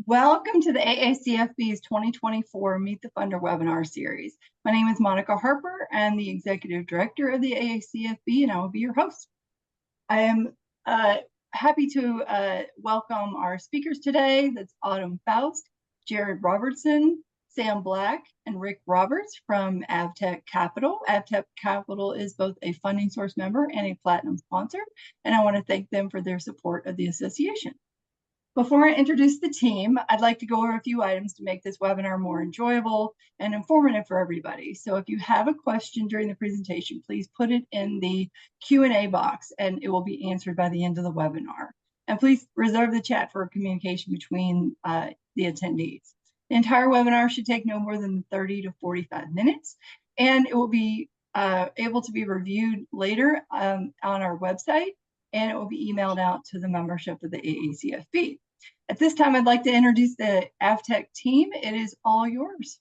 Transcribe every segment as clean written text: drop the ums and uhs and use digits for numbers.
Welcome to the AACFB's 2024 Meet the Funder webinar series. My name is Monica Harper. I'm the Executive Director of the AACFB, and I will be your host. I am happy to welcome our speakers today. That's Autumn Faust, Jared Robertson, Sam Black, and Rick Roberts from Avtech Capital. Avtech Capital is both a funding source member and a platinum sponsor, and I want to thank them for their support of the association. Before I introduce the team, I'd like to go over a few items to make this webinar more enjoyable and informative for everybody. So if you have a question during the presentation, please put it in the Q&A box and it will be answered by the end of the webinar. And please reserve the chat for communication between the attendees. The entire webinar should take no more than 30 to 45 minutes, and it will be able to be reviewed later on our website, and it will be emailed out to the membership of the AACFB. At this time, I'd like to introduce the Avtech team. It is all yours.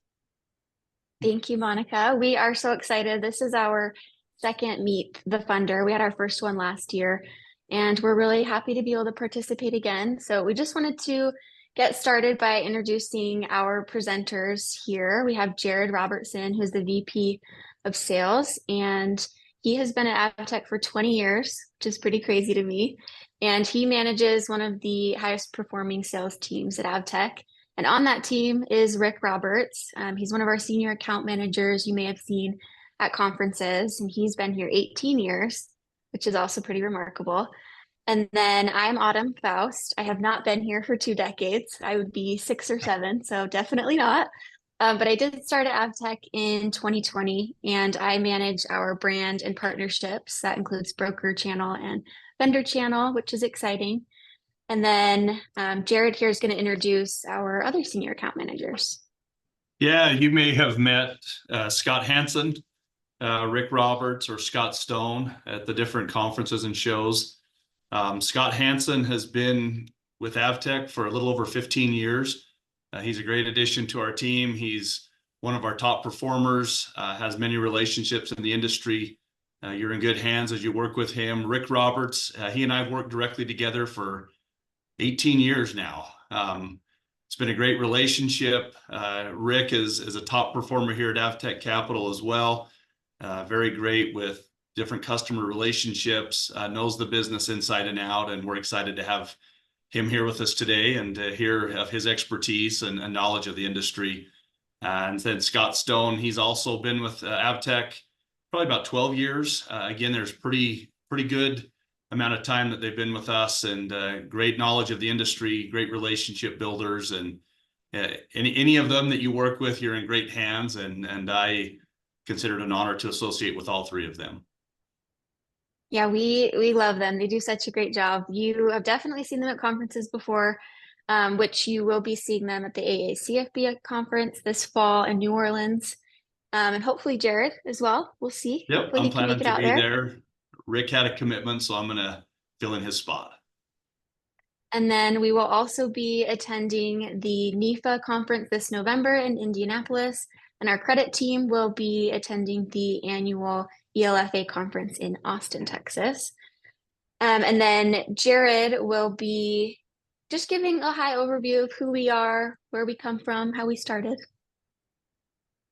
Thank you, Monica. We are so excited. This is our second Meet the Funder. We had our first one last year, and we're really happy to be able to participate again. So we just wanted to get started by introducing our presenters here. We have Jared Robertson, who's the VP of Sales, and he has been at Avtech for 20 years, which is pretty crazy to me. And he manages one of the highest performing sales teams at Avtech. And on that team is Rick Roberts. He's one of our senior account managers you may have seen at conferences, and he's been here 18 years, which is also pretty remarkable. And then I'm Autumn Faust. I have not been here for 2 decades. I would be 6 or 7, so definitely not. But I did start at Avtech in 2020, and I manage our brand and partnerships. That includes broker channel and vendor channel, which is exciting. And then Jared here is going to introduce our other senior account managers. Yeah, you may have met Scott Hansen, Rick Roberts, or Scott Stone at the different conferences and shows. Scott Hansen has been with Avtech for a little over 15 years. He's a great addition to our team. He's one of our top performers, has many relationships in the industry. You're in good hands as you work with him. Rick Roberts, he and I have worked directly together for 18 years now. It's been a great relationship. Rick is a top performer here at Avtech Capital as well. Very great with different customer relationships, knows the business inside and out, and we're excited to have him here with us today and to hear of his expertise and knowledge of the industry. And then Scott Stone, he's also been with Avtech probably about 12 years. Again, there's pretty good amount of time that they've been with us, and great knowledge of the industry, great relationship builders, and any of them that you work with, you're in great hands, and I consider it an honor to associate with all 3 of them. Yeah, we love them. They do such a great job. You have definitely seen them at conferences before, which you will be seeing them at the AACFB conference this fall in New Orleans. And hopefully Jared as well. We'll see. Yep, Hopefully I'm he can planning make it to out be there. there. Rick had a commitment, so I'm going to fill in his spot. And then we will also be attending the NEFA conference this November in Indianapolis. And our credit team will be attending the annual ELFA conference in Austin, Texas. And then Jared will be just giving a high overview of who we are, where we come from, how we started.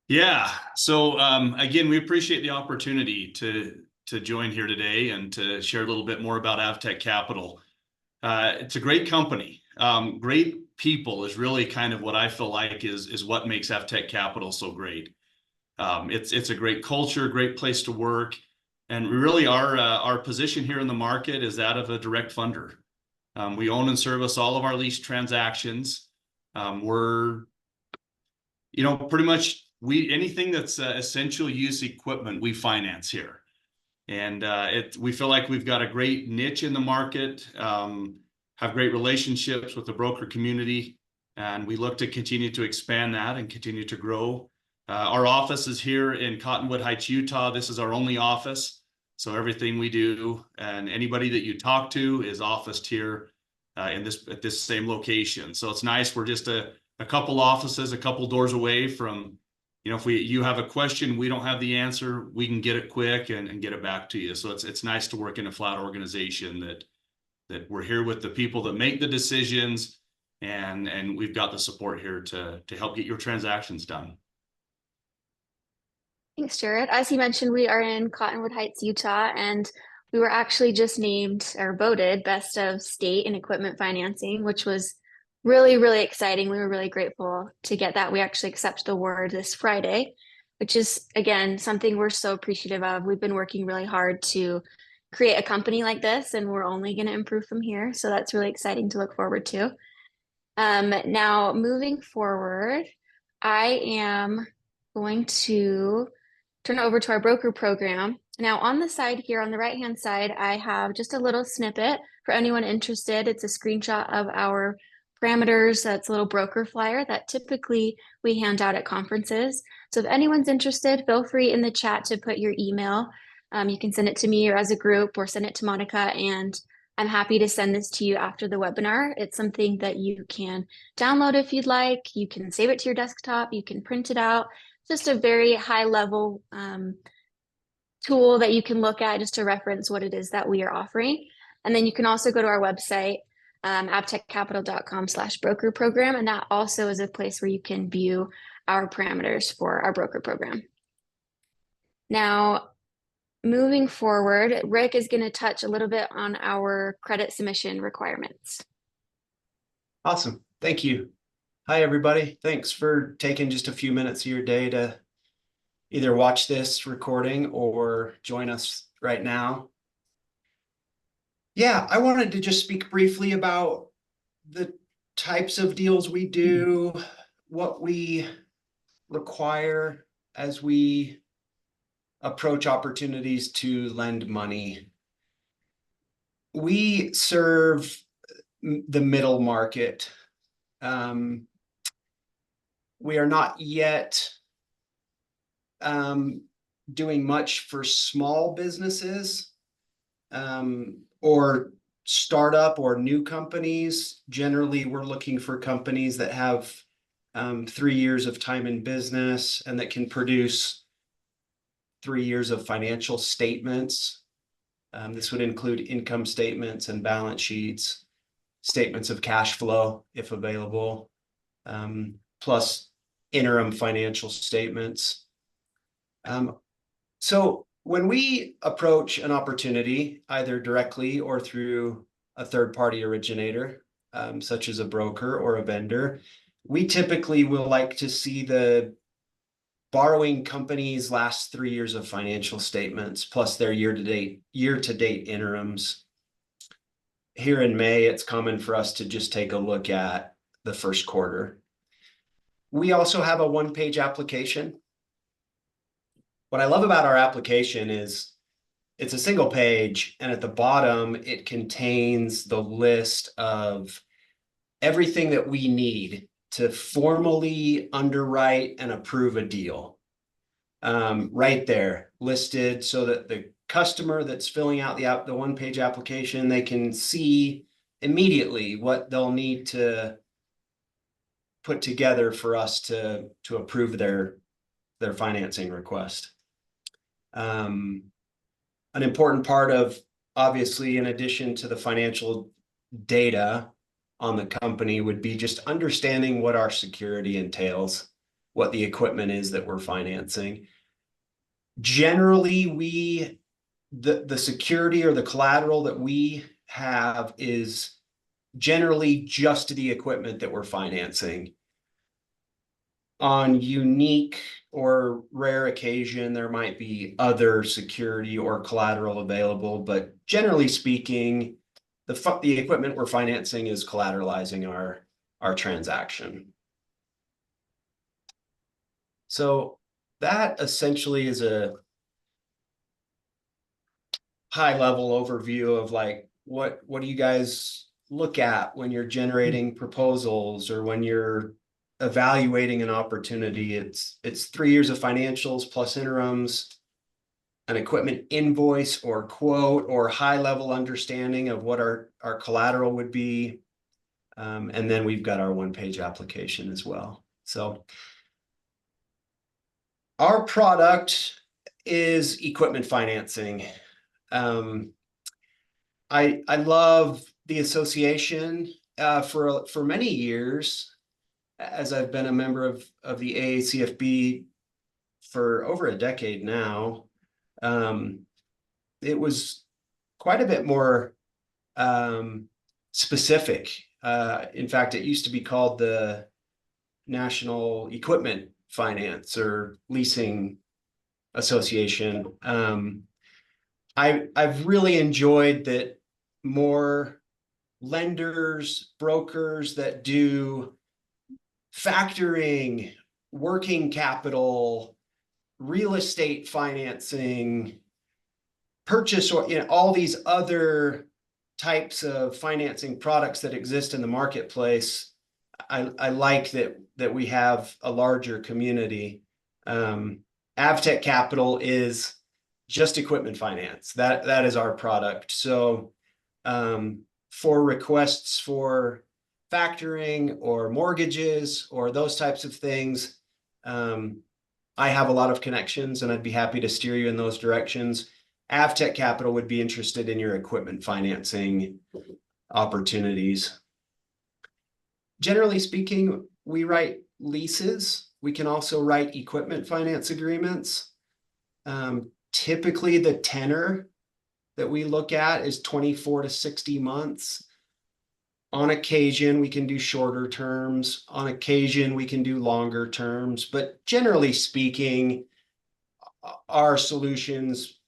Yeah, so again, we appreciate the opportunity to join here today and to share a little bit more about Avtech Capital. It's a great company. Great people is really kind of what I feel like is what makes Avtech Capital so great. It's a great culture, great place to work, and really our position here in the market is that of a direct funder. We own and service all of our lease transactions. We're, pretty much anything that's essential use equipment we finance here. And we feel like we've got a great niche in the market, have great relationships with the broker community, and we look to continue to expand that and continue to grow. Our office is here in Cottonwood Heights, Utah. This is our only office. So everything we do and anybody that you talk to is officed here at this same location. So it's nice. We're just a couple offices, a couple doors away from, if you have a question, we don't have the answer, we can get it quick and get it back to you. So it's nice to work in a flat organization that we're here with the people that make the decisions, and we've got the support here to help get your transactions done. Thanks, Jared. As you mentioned, we are in Cottonwood Heights, Utah, and we were actually just named or voted best of state in equipment financing, which was really, really exciting. We were really grateful to get that. We actually accepted the award this Friday, which is, again, something we're so appreciative of. We've been working really hard to create a company like this, and we're only going to improve from here. So that's really exciting to look forward to. Now, moving forward, I am going to turn it over to our broker program. Now, on the side here, on the right-hand side, I have just a little snippet for anyone interested. It's a screenshot of our parameters. That's a little broker flyer that typically we hand out at conferences. So if anyone's interested, feel free in the chat to put your email. You can send it to me or as a group or send it to Monica, and I'm happy to send this to you after the webinar. It's something that you can download if you'd like. You can save it to your desktop. You can print it out. Just a very high level tool that you can look at just to reference what it is that we are offering. And then you can also go to our website, abtechcapital.com/broker program. And that also is a place where you can view our parameters for our broker program. Now, moving forward, Rick is going to touch a little bit on our credit submission requirements. Awesome. Thank you. Hi, everybody. Thanks for taking just a few minutes of your day to either watch this recording or join us right now. Yeah, I wanted to just speak briefly about the types of deals we do, what we require as we approach opportunities to lend money. We serve the middle market. We are not yet doing much for small businesses or startup or new companies. Generally, we're looking for companies that have 3 years of time in business and that can produce 3 years of financial statements. This would include income statements and balance sheets, statements of cash flow, if available, plus interim financial statements. So when we approach an opportunity, either directly or through a third-party originator, such as a broker or a vendor, we typically will like to see the borrowing company's last 3 years of financial statements, plus their year-to-date interims. Here in May, it's common for us to just take a look at the first quarter. We also have a one-page application. What I love about our application is it's a single page, and at the bottom, it contains the list of everything that we need to formally underwrite and approve a deal. Right there, listed so that the customer that's filling out the one-page application, they can see immediately what they'll need to put together for us to approve their financing request. An important part of, obviously, in addition to the financial data on the company, would be just understanding what our security entails, what the equipment is that we're financing. Generally, the security or the collateral that we have is generally just the equipment that we're financing. On unique or rare occasion, there might be other security or collateral available, but generally speaking, the equipment we're financing is collateralizing our transaction. So that essentially is a high-level overview of like what do you guys look at when you're generating proposals or when you're evaluating an opportunity. It's 3 years of financials plus interims, an equipment invoice or quote, or high-level understanding of what our collateral would be. And then we've got our one-page application as well. So our product is equipment financing. I love the association for many years, as I've been a member of the AACFB for over a decade now, it was quite a bit more specific. In fact, it used to be called the National Equipment Finance or Leasing Association. I've really enjoyed that more lenders, brokers that do factoring, working capital, real estate financing, purchase, or all these other types of financing products that exist in the marketplace. I like that we have a larger community. Avtech Capital is just equipment finance. That is our product. So for requests for factoring or mortgages or those types of things, I have a lot of connections and I'd be happy to steer you in those directions. Avtech Capital would be interested in your equipment financing opportunities. Generally speaking, we write leases. We can also write equipment finance agreements. Typically, the tenor that we look at is 24 to 60 months. On occasion, we can do shorter terms. On occasion, we can do longer terms. But generally speaking, our solutions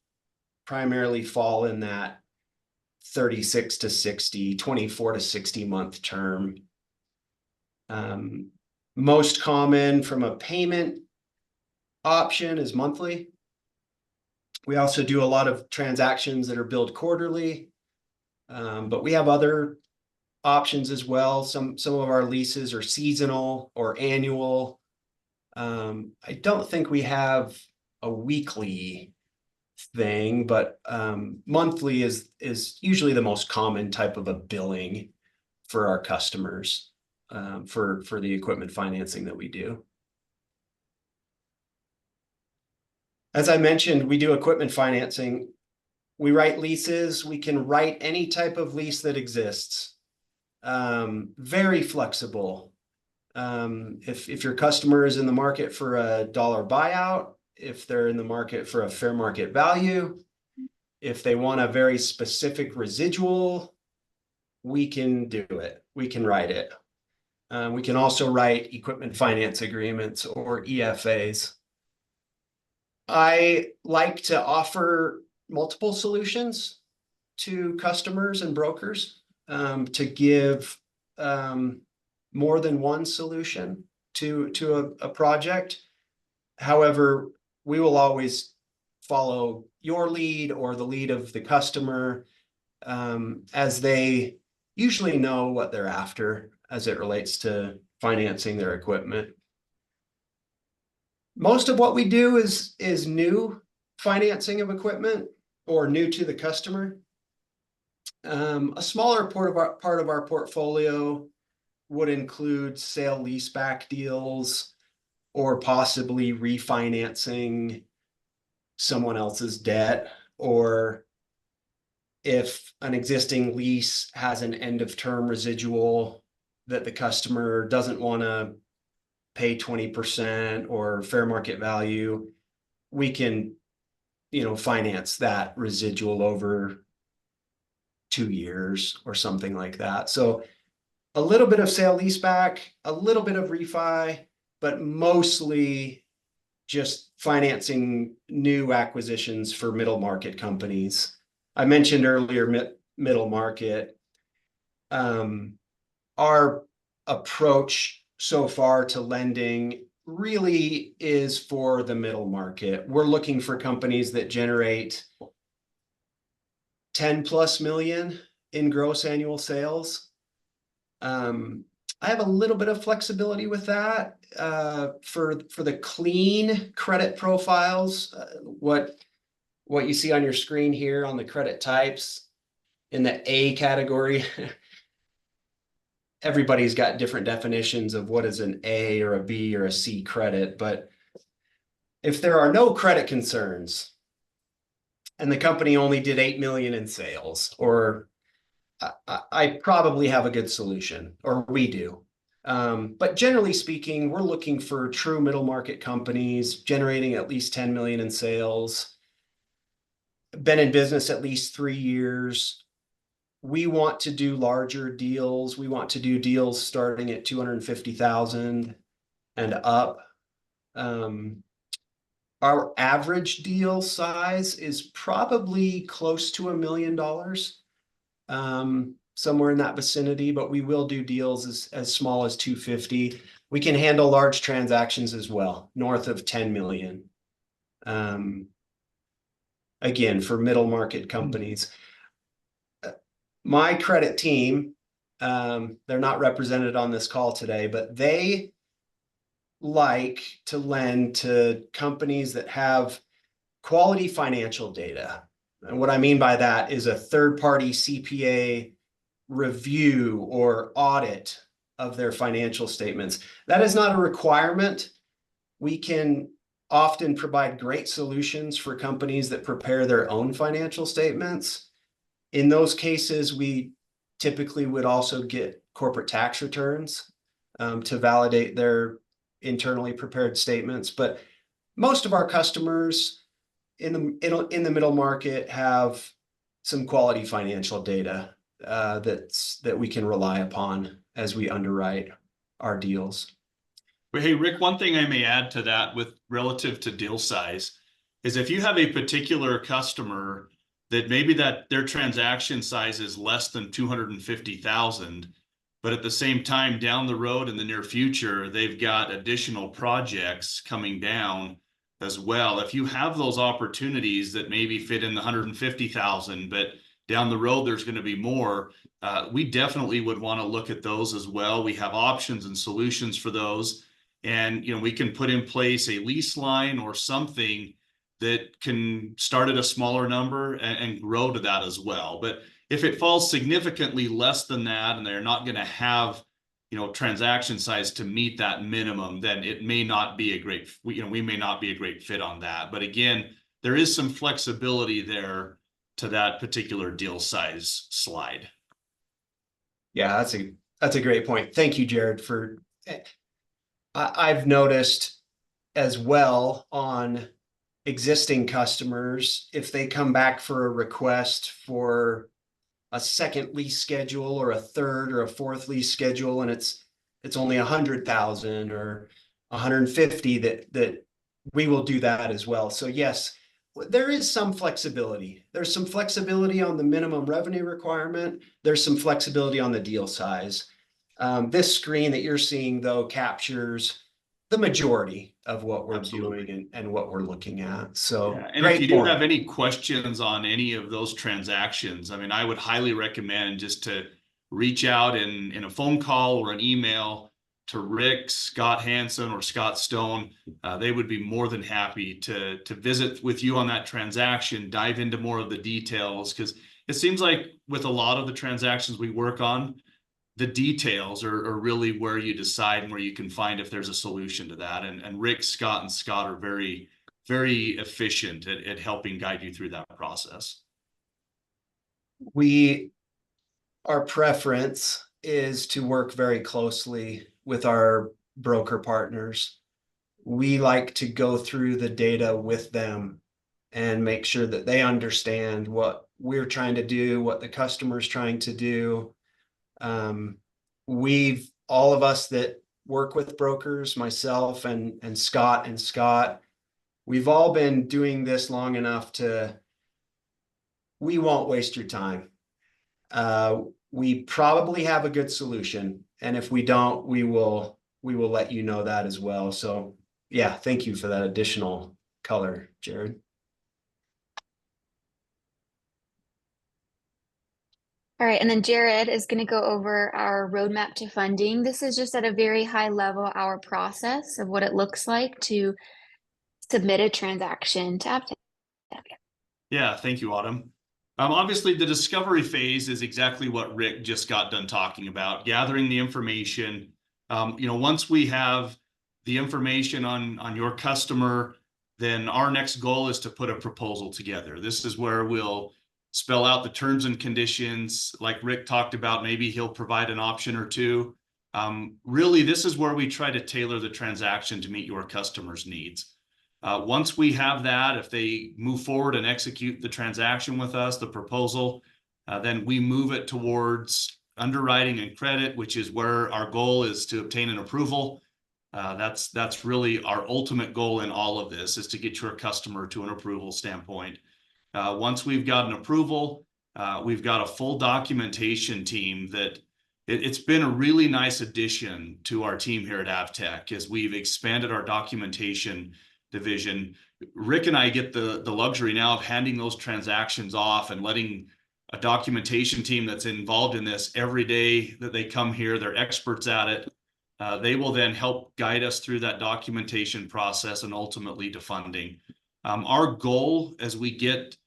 primarily fall in that 36 to 60, 24 to 60 month term. Most common from a payment option is monthly. We also do a lot of transactions that are billed quarterly, but we have other options as well. Some of our leases are seasonal or annual. I don't think we have a weekly thing, but monthly is usually the most common type of a billing for our customers for the equipment financing that we do. As I mentioned, we do equipment financing. We write leases. We can write any type of lease that exists. Very flexible. If your customer is in the market for a dollar buyout, if they're in the market for a fair market value, if they want a very specific residual, we can do it. We can write it. We can also write equipment finance agreements or EFAs. I like to offer multiple solutions to customers and brokers to give more than one solution to a project. However, we will always follow your lead or the lead of the customer as they usually know what they're after as it relates to financing their equipment. Most of what we do is new financing of equipment or new to the customer. A smaller part of our portfolio would include sale leaseback deals or possibly refinancing someone else's debt, or if an existing lease has an end of term residual that the customer doesn't want to pay 20% or fair market value, we can, finance that residual over 2 years or something like that. So a little bit of sale leaseback, a little bit of refi, but mostly just financing new acquisitions for middle market companies. I mentioned earlier middle market. Our approach so far to lending really is for the middle market. We're looking for companies that generate 10+ million in gross annual sales. I have a little bit of flexibility with that for the clean credit profiles. What you see on your screen here on the credit types in the A category. Everybody's got different definitions of what is an A or a B or a C credit, but if there are no credit concerns and the company only did 8 million in sales, or I probably have a good solution, or we do. But generally speaking, we're looking for true middle market companies generating at least 10 million in sales, been in business at least 3 years. We want to do larger deals. We want to do deals starting at 250,000 and up. Our average deal size is probably close to $1 million, somewhere in that vicinity, but we will do deals as small as 250. We can handle large transactions as well, north of 10 million. Again, for middle market companies. My credit team, they're not represented on this call today, but they like to lend to companies that have quality financial data. And what I mean by that is a third-party CPA review or audit of their financial statements. That is not a requirement. We can often provide great solutions for companies that prepare their own financial statements. In those cases, we typically would also get corporate tax returns to validate their internally prepared statements. But most of our customers in the middle market have some quality financial data that we can rely upon as we underwrite our deals. But hey, Rick, one thing I may add to that with relative to deal size is if you have a particular customer that maybe that their transaction size is less than 250,000, but at the same time down the road in the near future, they've got additional projects coming down as well. If you have those opportunities that maybe fit in the 150,000, but down the road there's going to be more, we definitely would want to look at those as well. We have options and solutions for those, and we can put in place a lease line or something that can start at a smaller number and grow to that as well. But if it falls significantly less than that and they're not going to have transaction size to meet that minimum, then it may not be a great, we may not be a great fit on that. But again, there is some flexibility there to that particular deal size slide. Yeah, that's a great point. Thank you, Jared. I've noticed as well on existing customers, if they come back for a request for a second lease schedule or a third or a fourth lease schedule, and it's only 100,000 or 150, that we will do that as well. So yes, there is some flexibility. There's some flexibility on the minimum revenue requirement. There's some flexibility on the deal size. This screen that you're seeing, though, captures the majority of what we're doing and what we're looking at. So, yeah. And if you do have any questions on any of those transactions, I mean, I would highly recommend just to reach out in a phone call or an email to Rick, Scott Hanson, or Scott Stone. They would be more than happy to visit with you on that transaction, dive into more of the details, because it seems like with a lot of the transactions we work on, the details are really where you decide and where you can find if there's a solution to that. And Rick, Scott, and Scott are very, very efficient at helping guide you through that process. Our preference is to work very closely with our broker partners. We like to go through the data with them and make sure that they understand what we're trying to do, what the customer's trying to do. All of us that work with brokers, myself and Scott, we've all been doing this long enough we won't waste your time. We probably have a good solution, and if we don't, we will let you know that as well. So yeah, thank you for that additional color, Jared. All right, and then Jared is going to go over our roadmap to funding. This is just at a very high level, our process of what it looks like to submit a transaction to Aptech. Yeah, thank you, Autumn. Obviously, the discovery phase is exactly what Rick just got done talking about, gathering the information. Once we have the information on your customer, then our next goal is to put a proposal together. This is where we'll spell out the terms and conditions, like Rick talked about. Maybe he'll provide an option or two. Really, this is where we try to tailor the transaction to meet your customer's needs. Once we have that, if they move forward and execute the transaction with us, the proposal, then we move it towards underwriting and credit, which is where our goal is to obtain an approval. That's really our ultimate goal in all of this, is to get your customer to an approval standpoint. Once we've got an approval, we've got a full documentation team that it's been a really nice addition to our team here at Avtech as we've expanded our documentation division. Rick and I get the luxury now of handing those transactions off and letting a documentation team that's involved in this every day that they come here. They're experts at it. They will then help guide us through that documentation process and ultimately to funding. Our goal as we get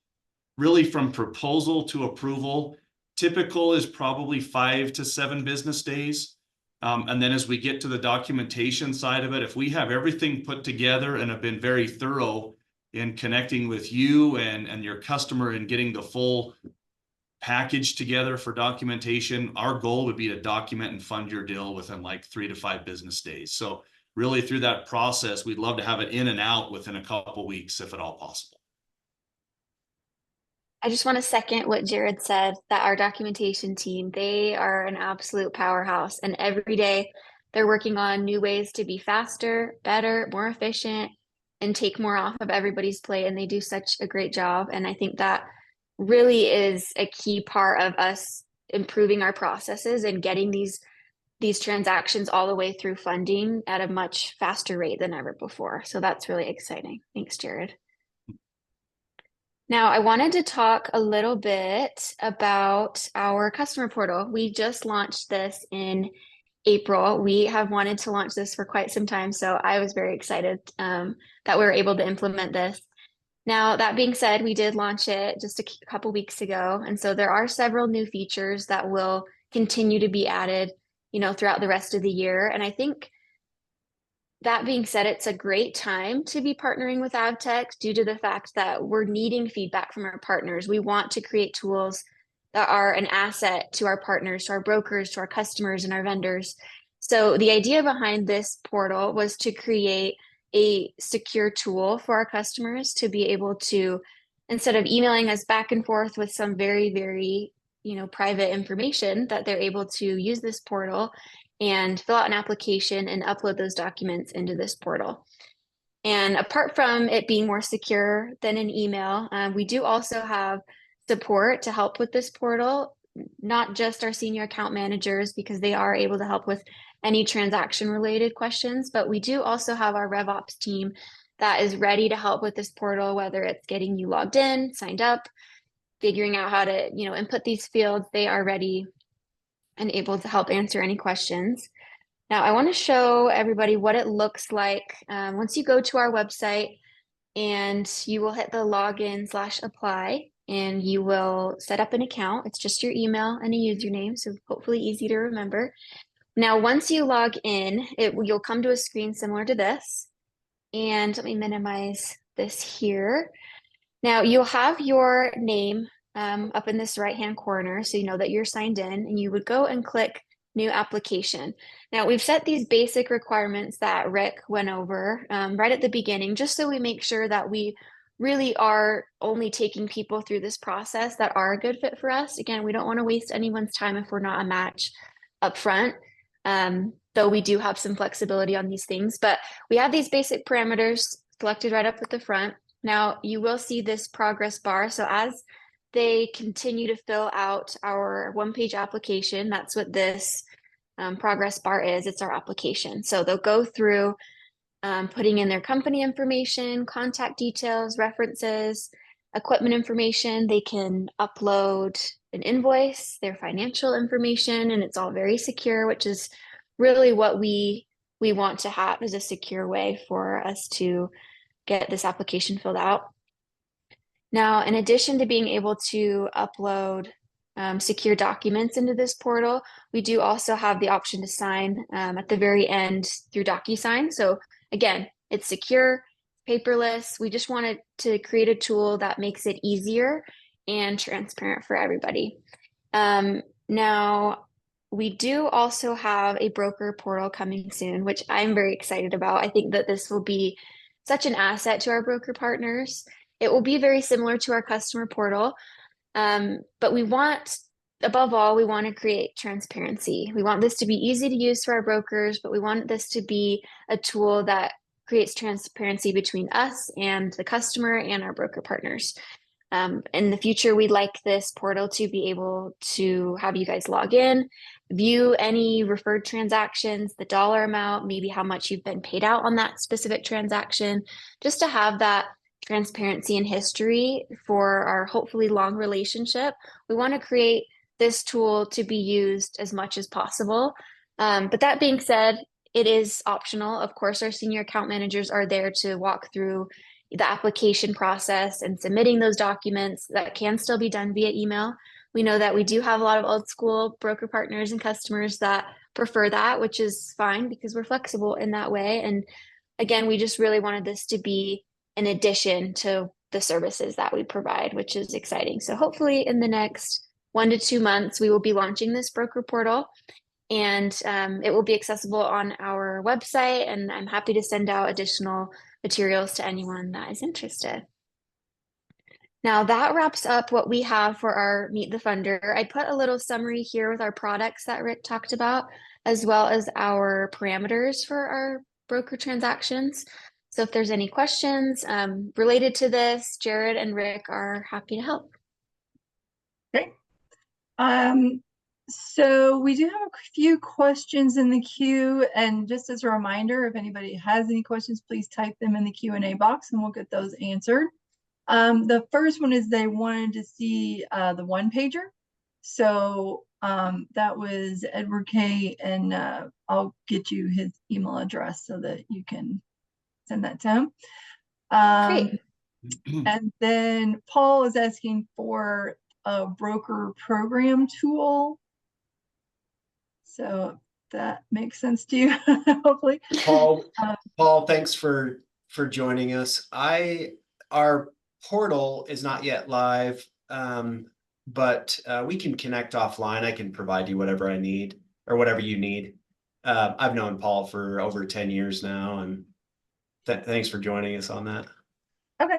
really from proposal to approval, typical is probably 5 to 7 business days. And then as we get to the documentation side of it, if we have everything put together and have been very thorough in connecting with you and your customer and getting the full package together for documentation, our goal would be to document and fund your deal within like 3 to 5 business days. So really through that process, we'd love to have it in and out within a couple weeks, if at all possible. I just want to second what Jared said, that our documentation team, they are an absolute powerhouse, and every day they're working on new ways to be faster, better, more efficient, and take more off of everybody's plate. And they do such a great job. And I think that really is a key part of us improving our processes and getting these transactions all the way through funding at a much faster rate than ever before. So that's really exciting. Thanks, Jared. Now, I wanted to talk a little bit about our customer portal. We just launched this in April. We have wanted to launch this for quite some time, so I was very excited that we were able to implement this. Now, that being said, we did launch it just a couple weeks ago, and so there are several new features that will continue to be added, throughout the rest of the year. And I think that being said, it's a great time to be partnering with Avtech due to the fact that we're needing feedback from our partners. We want to create tools that are an asset to our partners, to our brokers, to our customers, and our vendors. So the idea behind this portal was to create a secure tool for our customers to be able to, instead of emailing us back and forth with some very, very, private information, that they're able to use this portal and fill out an application and upload those documents into this portal. And apart from it being more secure than an email, we do also have support to help with this portal, not just our senior account managers, because they are able to help with any transaction related questions, but we do also have our RevOps team that is ready to help with this portal, whether it's getting you logged in, signed up, figuring out how to, input these fields. They are ready and able to help answer any questions. Now, I want to show everybody what it looks like once you go to our website, and you will hit the login/apply, and you will set up an account. It's just your email and a username, so hopefully easy to remember. Now, once you log in, you'll come to a screen similar to this. And let me minimize this here. Now, you'll have your name up in this right-hand corner, so you know that you're signed in, and you would go and click New Application. Now, we've set these basic requirements that Rick went over right at the beginning, just so we make sure that we really are only taking people through this process that are a good fit for us. Again, we don't want to waste anyone's time if we're not a match up front, though we do have some flexibility on these things. But we have these basic parameters selected right up at the front. Now, you will see this progress bar. So as they continue to fill out our one-page application, that's what this progress bar is. It's our application. So they'll go through putting in their company information, contact details, references, equipment information. They can upload an invoice, their financial information, and it's all very secure, which is really what we want to have, is a secure way for us to get this application filled out. Now, in addition to being able to upload secure documents into this portal, we do also have the option to sign at the very end through DocuSign. So again, it's secure, paperless. We just wanted to create a tool that makes it easier and transparent for everybody. Now, we do also have a broker portal coming soon, which I'm very excited about. I think that this will be such an asset to our broker partners. It will be very similar to our customer portal, but above all, we want to create transparency. We want this to be easy to use for our brokers, but we want this to be a tool that creates transparency between us and the customer and our broker partners. In the future, we'd like this portal to be able to have you guys log in, view any referred transactions, the dollar amount, maybe how much you've been paid out on that specific transaction, just to have that transparency and history for our hopefully long relationship. We want to create this tool to be used as much as possible. But that being said, it is optional. Of course, our senior account managers are there to walk through the application process and submitting those documents. That can still be done via email. We know that we do have a lot of old school broker partners and customers that prefer that, which is fine because we're flexible in that way. And again, we just really wanted this to be an addition to the services that we provide, which is exciting. So hopefully in the next 1 to 2 months, we will be launching this broker portal, and it will be accessible on our website. And I'm happy to send out additional materials to anyone that is interested. Now that wraps up what we have for our Meet the Funder. I put a little summary here with our products that Rick talked about, as well as our parameters for our broker transactions. So if there's any questions related to this, Jared and Rick are happy to help. Great. So we do have a few questions in the queue, and just as a reminder, if anybody has any questions, please type them in the Q&A box and we'll get those answered. The first one is they wanted to see the one pager. So that was Edward K, and I'll get you his email address so that you can send that to him. Great. And then Paul is asking for a broker program tool. So that makes sense to you, hopefully. Paul, thanks for joining us. Our portal is not yet live, but we can connect offline. I can provide you whatever I need or whatever you need. I've known Paul for over 10 years now, and thanks for joining us on that. Okay.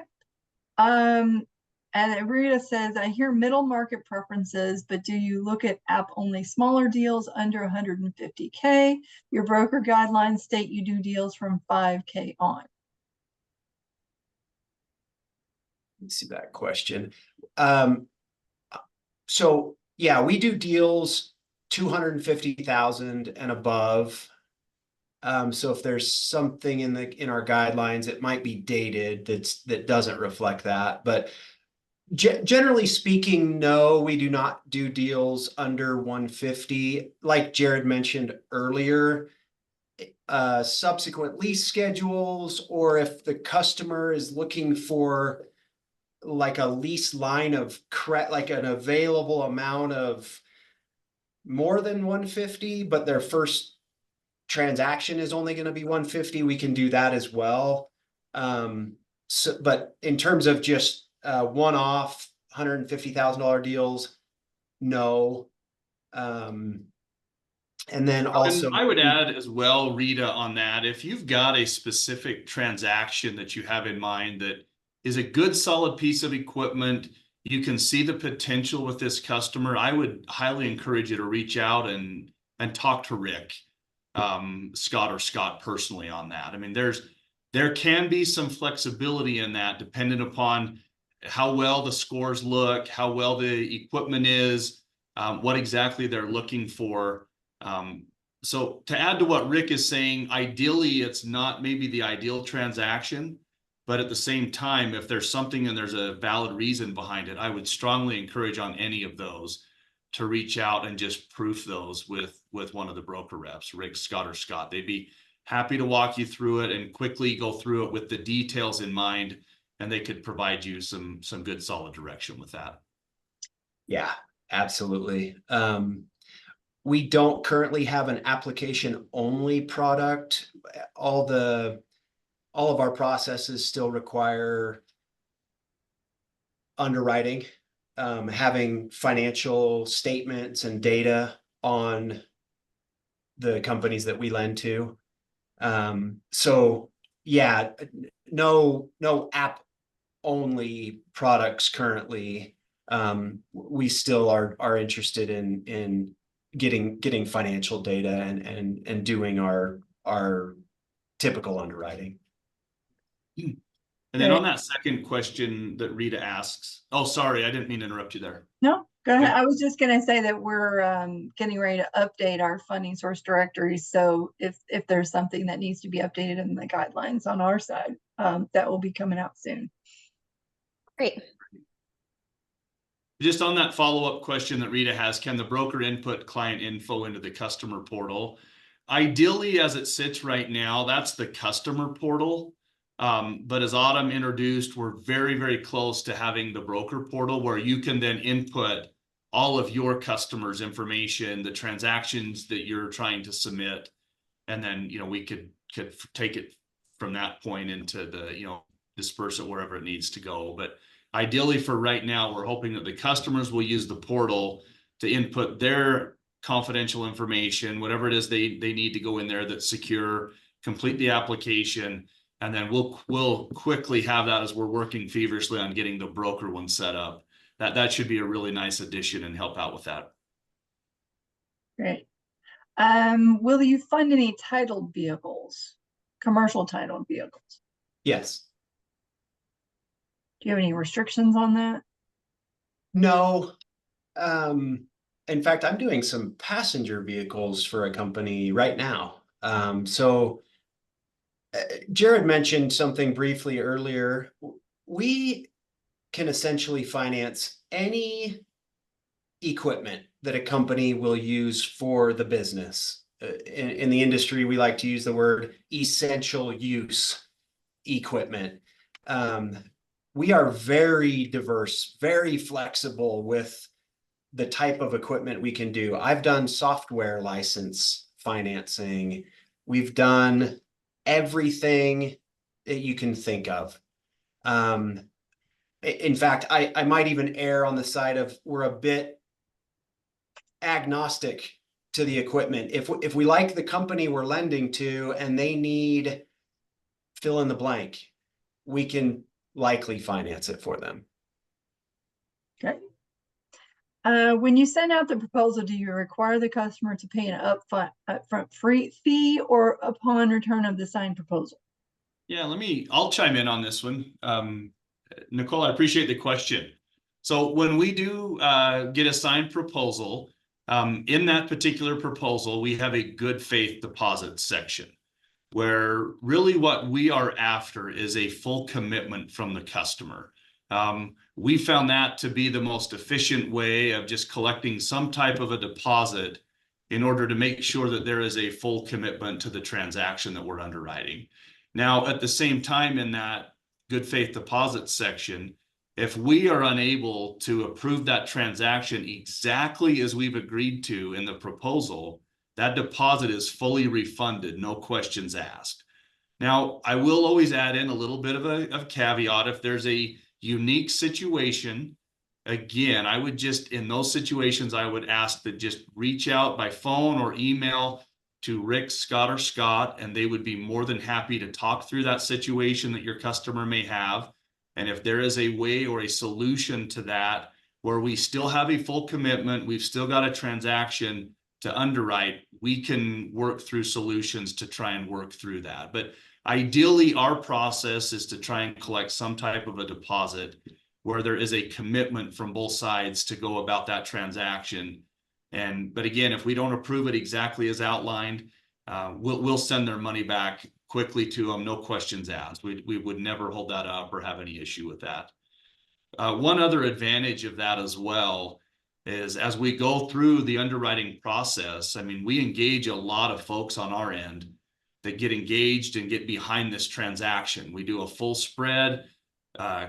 And Rita says, I hear middle market preferences, but do you look at app only smaller deals under 150K? Your broker guidelines state you do deals from 5K on. Let's see that question. So yeah, we do deals 250,000 and above. So if there's something in our guidelines, it might be dated that doesn't reflect that. But generally speaking, no, we do not do deals under 150. Like Jared mentioned earlier, subsequent lease schedules, or if the customer is looking for like a lease line of like an available amount of more than 150, but their first transaction is only going to be 150, we can do that as well. But in terms of just one-off $150,000 deals, no. And then also, and I would add as well, Rita, on that, if you've got a specific transaction that you have in mind that is a good solid piece of equipment, you can see the potential with this customer, I would highly encourage you to reach out and talk to Rick, Scott personally on that. I mean, there can be some flexibility in that depending upon how well the scores look, how well the equipment is, what exactly they're looking for. So to add to what Rick is saying, ideally, it's not maybe the ideal transaction, but at the same time, if there's something and there's a valid reason behind it, I would strongly encourage on any of those to reach out and just proof those with one of the broker reps, Rick, Scott. They'd be happy to walk you through it and quickly go through it with the details in mind, and they could provide you some good solid direction with that. Yeah, absolutely. We don't currently have an application only product. All of our processes still require underwriting. having financial statements and data on the companies that we lend to. So yeah, no app only products currently. We still are interested in getting financial data and doing our typical underwriting. And then on that second question that Rita asks, oh, sorry, I didn't mean to interrupt you there. No, go ahead. Okay. I was just going to say that we're getting ready to update our funding source directories. So if there's something that needs to be updated in the guidelines on our side, that will be coming out soon. Great. Just on that follow-up question that Rita has, can the broker input client info into the customer portal? Ideally, as it sits right now, that's the customer portal. But as Autumn introduced, we're very, very close to having the broker portal where you can then input all of your customers' information, the transactions that you're trying to submit. And then, we could take it from that point into the, disperse it wherever it needs to go. But ideally for right now, we're hoping that the customers will use the portal to input their confidential information, whatever it is they need to go in there that's secure, complete the application, and then we'll quickly have that as we're working feverishly on getting the broker one set up. That should be a really nice addition and help out with that. Great. Will you fund any titled vehicles, commercial titled vehicles? Yes. Do you have any restrictions on that? No. In fact, I'm doing some passenger vehicles for a company right now. So Jared mentioned something briefly earlier. We can essentially finance any equipment that a company will use for the business. In the industry, we like to use the word essential use equipment. We are very diverse, very flexible with the type of equipment we can do. I've done software license financing. We've done everything that you can think of. In fact, I might even err on the side of we're a bit agnostic to the equipment. If we like the company we're lending to and they need fill in the blank, we can likely finance it for them. Okay. When you send out the proposal, do you require the customer to pay an upfront fee or upon return of the signed proposal? Yeah, I'll chime in on this one. Nicole, I appreciate the question. So when we do get a signed proposal, in that particular proposal, we have a good faith deposit section where really what we are after is a full commitment from the customer. We found that to be the most efficient way of just collecting some type of a deposit in order to make sure that there is a full commitment to the transaction that we're underwriting. Now, at the same time, in that good faith deposit section, if we are unable to approve that transaction exactly as we've agreed to in the proposal, that deposit is fully refunded, no questions asked. Now, I will always add in a little bit of a caveat. If there's a unique situation, again, I would just, in those situations, I would ask that just reach out by phone or email to Rick, Scott, or Scott, and they would be more than happy to talk through that situation that your customer may have. And if there is a way or a solution to that where we still have a full commitment, we've still got a transaction to underwrite, we can work through solutions to try and work through that. But ideally, our process is to try and collect some type of a deposit where there is a commitment from both sides to go about that transaction. But again, if we don't approve it exactly as outlined, we'll send their money back quickly to them, no questions asked. We would never hold that up or have any issue with that. One other advantage of that as well is as we go through the underwriting process, I mean, we engage a lot of folks on our end that get engaged and get behind this transaction. We do a full spread,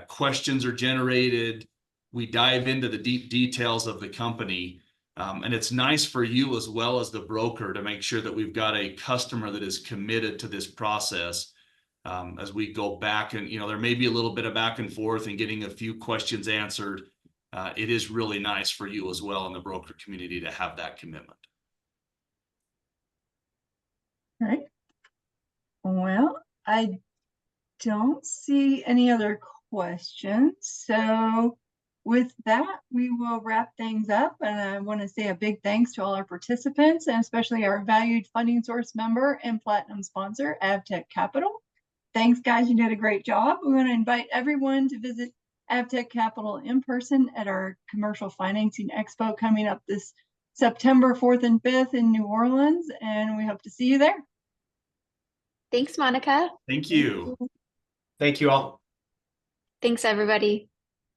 questions are generated, we dive into the deep details of the company. And it's nice for you as well as the broker to make sure that we've got a customer that is committed to this process. As we go back and, there may be a little bit of back and forth and getting a few questions answered. it is really nice for you as well in the broker community to have that commitment. Right. Well, I don't see any other questions. So with that, we will wrap things up. And I want to say a big thanks to all our participants and especially our valued funding source member and platinum sponsor, Avtech Capital. Thanks, guys. You did a great job. We want to invite everyone to visit Avtech Capital in person at our Commercial Financing Expo coming up this September 4th and 5th in New Orleans. And we hope to see you there. Thanks, Monica. Thank you. Thank you all. Thanks, everybody.